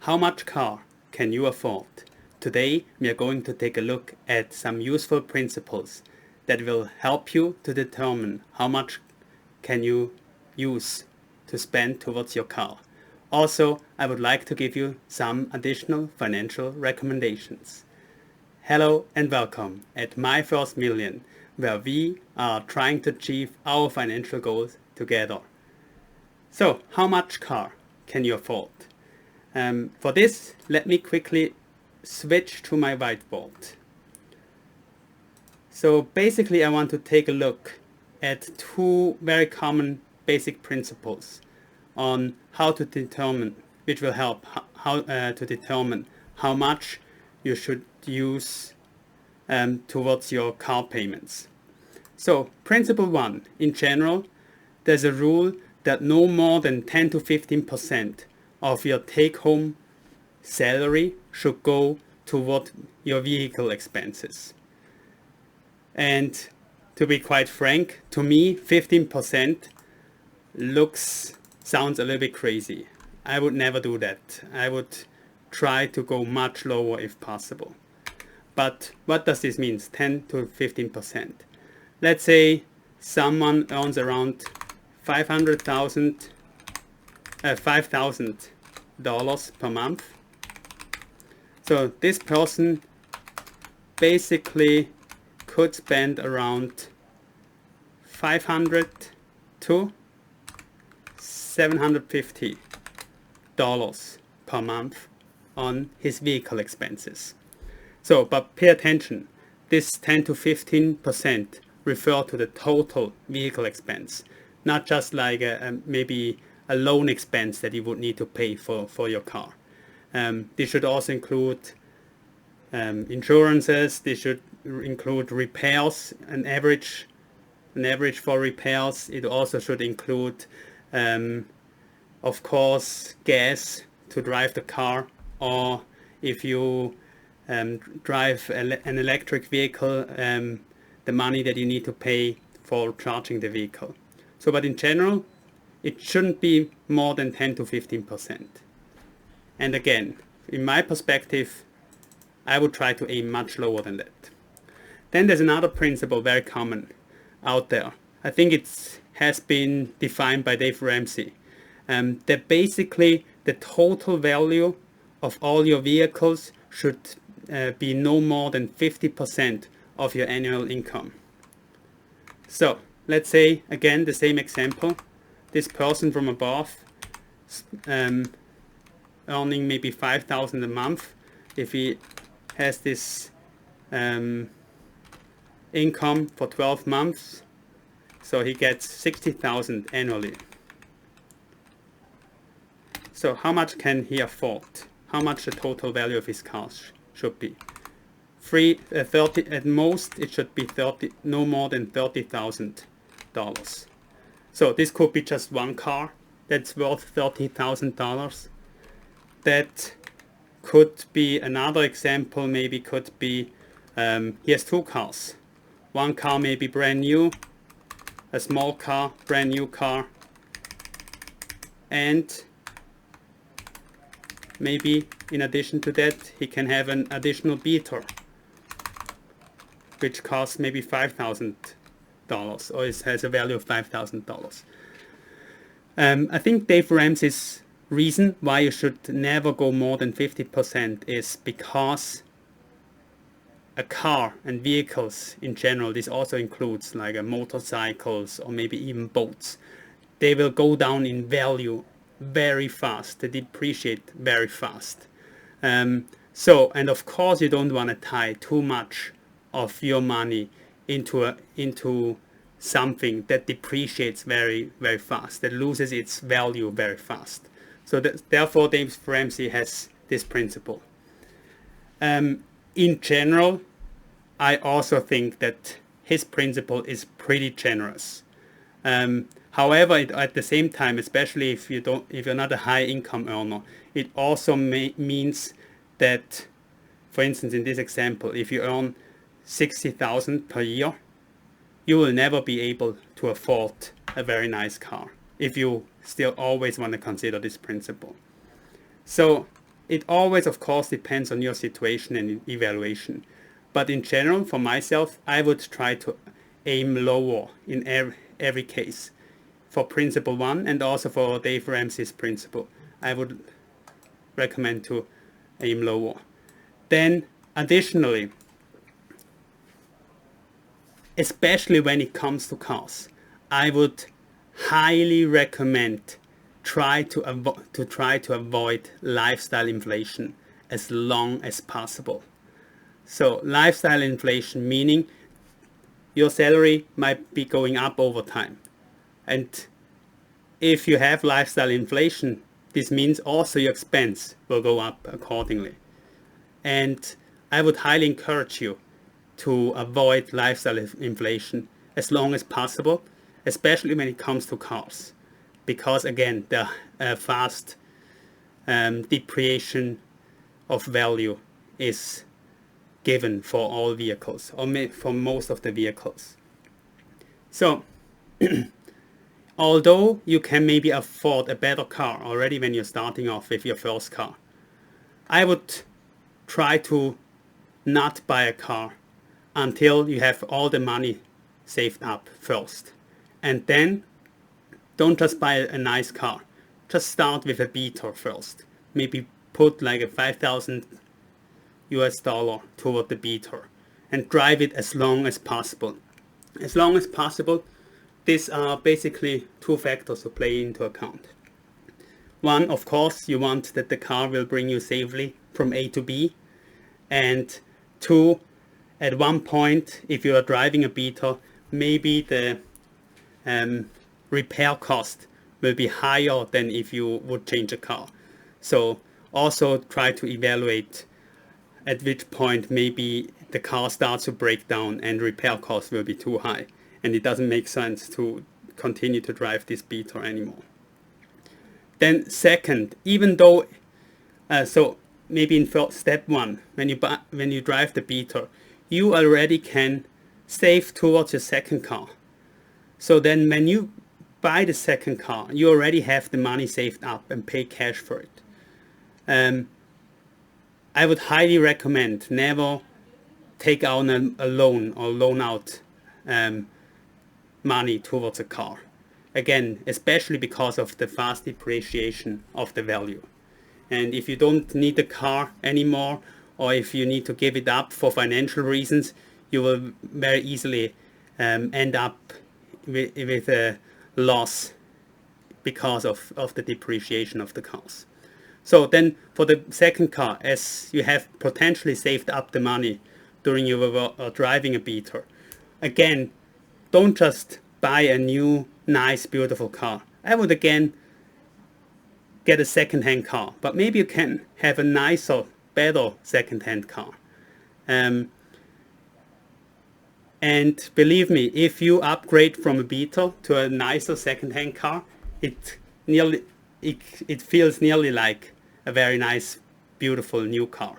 How much car can you afford? Today we are going to take a look at some useful principles that will help you to determine how much can you use to spend towards your car. Also, I would like to give you some additional financial recommendations. Hello and welcome at My First Million, where we are trying to achieve our financial goals together. So, how much car can you afford? For this, let me quickly switch to my whiteboard. So basically I want to take a look at two very common basic principles on how to determine, which will help to determine how much you should use towards your car payments. So principle 1, in general, there's a rule that no more than 10 to 15% of your take-home salary should go toward your vehicle expenses. And to be quite frank, to me 15% sounds a little bit crazy. I would never do that. I would try to go much lower if possible. But what does this mean, 10 to 15%? Let's say someone earns around $5,000 per month. So this person basically could spend around $500 to $750 per month on his vehicle expenses. So, but pay attention, this 10 to 15% refer to the total vehicle expense, not just like maybe a loan expense that you would need to pay for your car. This should also include insurances. This should include repairs, an average for repairs. It also should include, of course, gas to drive the car, or if you drive an electric vehicle, the money that you need to pay for charging the vehicle. So, but in general, it shouldn't be more than 10 to 15%. And again, in my perspective, I would try to aim much lower than that. Then there's another principle very common out there. I think it has been defined by Dave Ramsey. That basically the total value of all your vehicles should be no more than 50% of your annual income. So let's say, again, the same example. This person from above earning maybe $5,000 a month. If he has this income for 12 months, so he gets $60,000 annually. So how much can he afford? How much the total value of his cars should be? 30 at most. It should be no more than $30,000. So this could be just one car that's worth $30,000. That could be another example. Maybe could be he has two cars. One car may be brand new, a small car, brand new car, and maybe in addition to that he can have an additional beater which costs maybe $5,000 or it has a value of $5,000. I think Dave Ramsey's reason why you should never go more than 50% is because a car and vehicles in general, this also includes like motorcycles or maybe even boats, they will go down in value very fast. They depreciate very fast. So, and of course you don't want to tie too much of your money into something that depreciates very, very fast, that loses its value very fast. So therefore Dave Ramsey has this principle. In general, I also think that his principle is pretty generous. However, at the same time, especially if you're not a high income earner, it also means that, for instance, in this example, if you earn $60,000 per year, you will never be able to afford a very nice car if you still always want to consider this principle. So it always, of course, depends on your situation and evaluation. But in general, for myself, I would try to aim lower in every case. For principle 1 and also for Dave Ramsey's principle, I would recommend to aim lower. Then additionally, especially when it comes to cars, I would highly recommend try to avoid lifestyle inflation as long as possible. So lifestyle inflation meaning your salary might be going up over time. And if you have lifestyle inflation, this means also your expense will go up accordingly. And I would highly encourage you to avoid lifestyle inflation as long as possible, especially when it comes to cars. Because again, the fast depreciation of value is given for all vehicles, or for most of the vehicles. So, although you can maybe afford a better car already when you're starting off with your first car, I would try to not buy a car until you have all the money saved up first. And then don't just buy a nice car. Just start with a beater first. Maybe put like a $5,000 toward the beater and drive it as long as possible. As long as possible, these are basically two factors to play into account. One, of course, you want that the car will bring you safely from A to B. And two, at one point, if you are driving a beater, maybe the repair cost will be higher than if you would change a car. So also try to evaluate at which point maybe the car starts to break down and repair costs will be too high, and it doesn't make sense to continue to drive this beater anymore. Then second, even though so maybe in step 1, when you drive the beater, you already can save towards your second car. So then when you buy the second car, you already have the money saved up and pay cash for it. I would highly recommend never take out a loan or loan out money towards a car. Again, especially because of the fast depreciation of the value. And if you don't need the car anymore, or if you need to give it up for financial reasons, you will very easily end up with a loss because of the depreciation of the cars. So then for the second car, as you have potentially saved up the money during your driving a beater, again, don't just buy a new, nice, beautiful car. I would again get a second-hand car, but maybe you can have a nicer, better second-hand car. And believe me, if you upgrade from a beater to a nicer second-hand car, it feels nearly like a very nice, beautiful new car.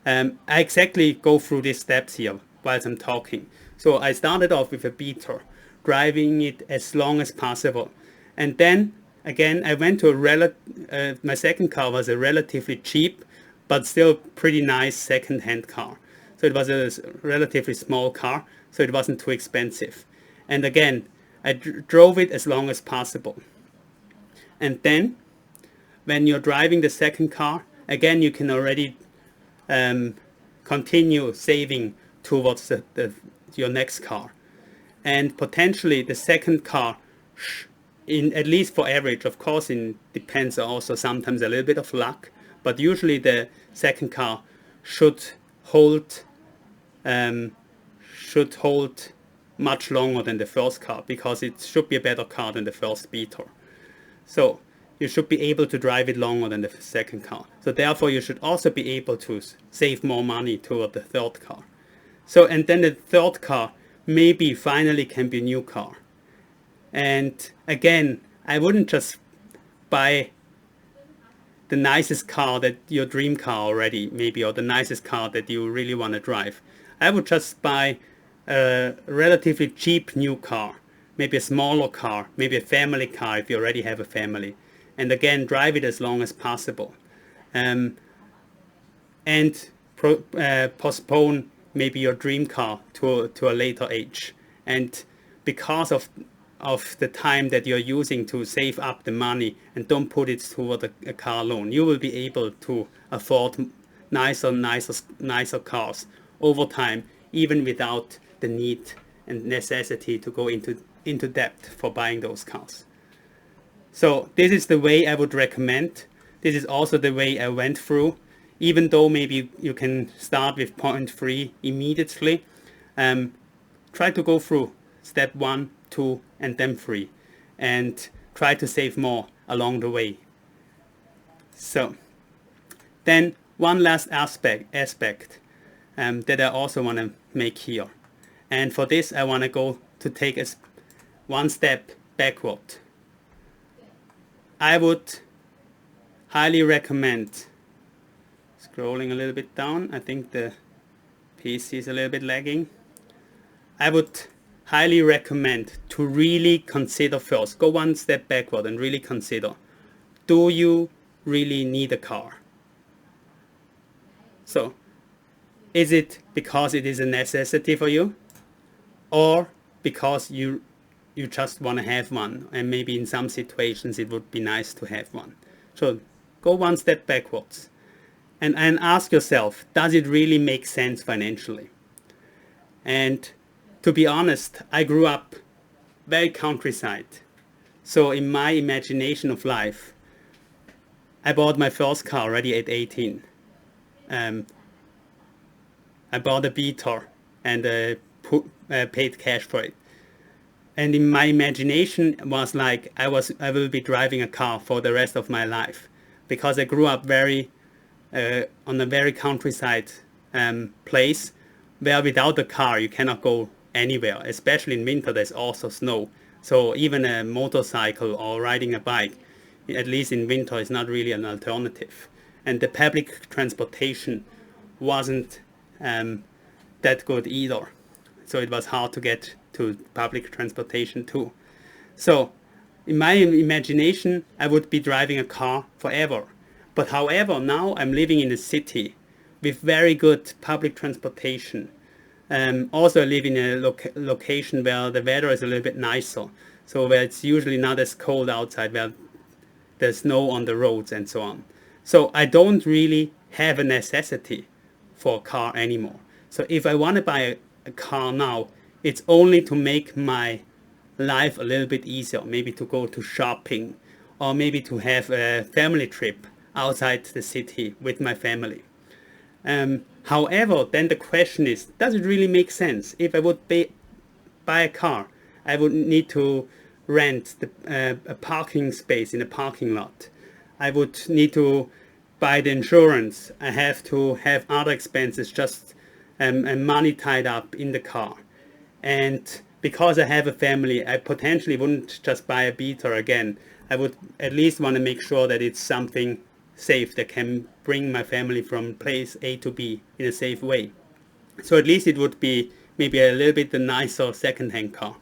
I exactly go through these steps here whilst I'm talking. So I started off with a beater, driving it as long as possible. And then, again, I went to my second car was a relatively cheap, but still pretty nice second-hand car. So it was a relatively small car, so it wasn't too expensive. And again, I drove it as long as possible. And then, when you're driving the second car, again, you can already continue saving towards your next car. And potentially the second car, at least for average, of course, it depends also sometimes a little bit of luck, but usually the second car should hold much longer than the first car, because it should be a better car than the first beater. So you should be able to drive it longer than the second car. So therefore you should also be able to save more money toward the third car. So, and then the third car maybe finally can be a new car. And again, I wouldn't just buy the nicest car, that your dream car already maybe, or the nicest car that you really want to drive. I would just buy a relatively cheap new car, maybe a smaller car, maybe a family car if you already have a family. And again, drive it as long as possible. and postpone maybe your dream car to a later age. And because of the time that you're using to save up the money and don't put it toward a car loan, you will be able to afford nicer cars over time, even without the need and necessity to go into debt for buying those cars. So this is the way I would recommend. This is also the way I went through. Even though maybe you can start with 0.3 immediately, try to go through step 1, 2, and then 3, and try to save more along the way. So then one last aspect that I also want to make here. And for this, I want to go to take one step backward. I would highly recommend, scrolling a little bit down, I think the PC is a little bit lagging. I would highly recommend to really consider first, go one step backward and really consider, do you really need a car? So, is it because it is a necessity for you, or because you just want to have one, and maybe in some situations it would be nice to have one? So go one step backwards and ask yourself, does it really make sense financially? And to be honest, I grew up very countryside. So in my imagination of life, I bought my first car already at 18. I bought a Beater and paid cash for it. And in my imagination was like I will be driving a car for the rest of my life, because I grew up on a very countryside place where without a car you cannot go anywhere. Especially in winter, there's also snow. So even a motorcycle or riding a bike, at least in winter, is not really an alternative. And the public transportation wasn't that good either. So it was hard to get to public transportation too. So in my imagination, I would be driving a car forever. But however, now I'm living in a city with very good public transportation. Also I live in a location where the weather is a little bit nicer. So where it's usually not as cold outside, where there's snow on the roads and so on. So I don't really have a necessity for a car anymore. So if I want to buy a car now, it's only to make my life a little bit easier, maybe to go to shopping, or maybe to have a family trip outside the city with my family. However, then the question is, does it really make sense? If I would buy a car, I would need to rent a parking space in a parking lot. I would need to buy the insurance. I have to have other expenses, just and money tied up in the car. And because I have a family, I potentially wouldn't just buy a Beater again. I would at least want to make sure that it's something safe that can bring my family from place A to B in a safe way. So at least it would be maybe a little bit the nicer second-hand car.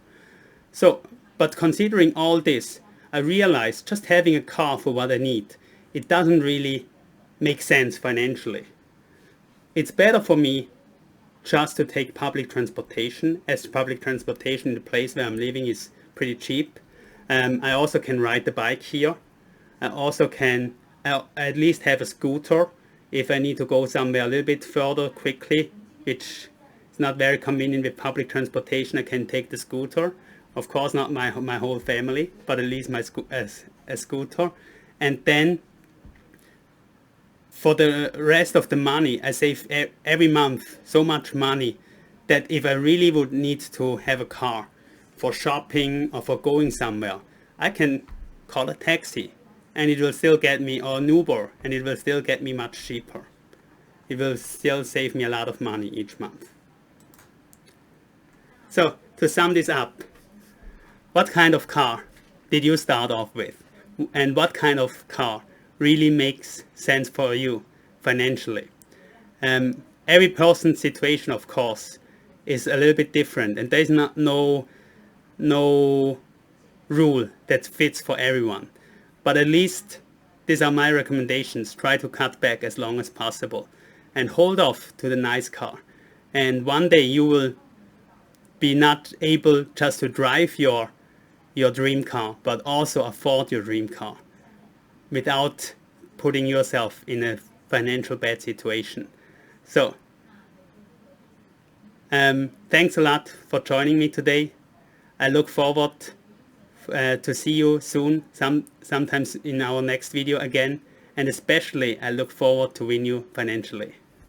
So, but considering all this, I realized just having a car for what I need, it doesn't really make sense financially. It's better for me just to take public transportation, as public transportation in the place where I'm living is pretty cheap. I also can ride the bike here. I also can at least have a scooter if I need to go somewhere a little bit further quickly, which is not very convenient with public transportation. I can take the scooter. Of course, not my whole family, but at least a scooter. And then for the rest of the money, I save every month so much money that if I really would need to have a car for shopping or for going somewhere, I can call a taxi and it will still get me, or an Uber, and it will still get me much cheaper. It will still save me a lot of money each month. So to sum this up, what kind of car did you start off with? And what kind of car really makes sense for you financially? Every person's situation, of course, is a little bit different, and there is no rule that fits for everyone. But at least these are my recommendations. Try to cut back as long as possible. and hold off to the nice car. And one day you will be not able just to drive your dream car, but also afford your dream car without putting yourself in a financial bad situation. So, thanks a lot for joining me today. I look forward to see you soon, sometimes in our next video again, and especially I look forward to win you financially.